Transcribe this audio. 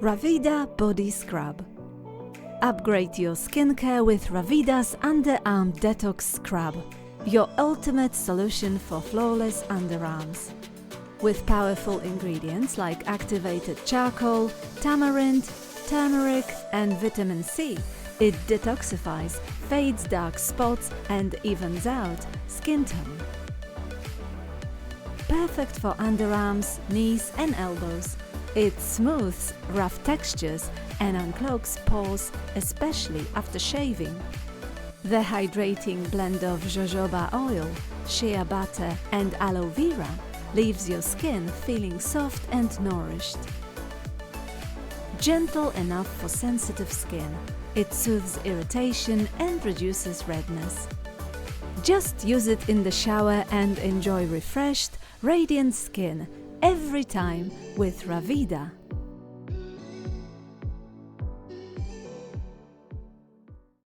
Rawida Body Scrub. Upgrade your skincare with Rawida's Underarm Detox Scrub, your ultimate solution for flawless underarms. With powerful ingredients like activated charcoal, tamarind, turmeric and vitamin C, it detoxifies, fades dark spots and evens out skin tone. Perfect for underarms, knees and elbows. It smooths rough textures and unclogs pores, especially after shaving. The hydrating blend of jojoba oil, shea butter and aloe vera leaves your skin feeling soft and nourished. Gentle enough for sensitive skin, it soothes irritation and reduces redness. Just use it in the shower and enjoy refreshed, radiant skin every time with Rawida.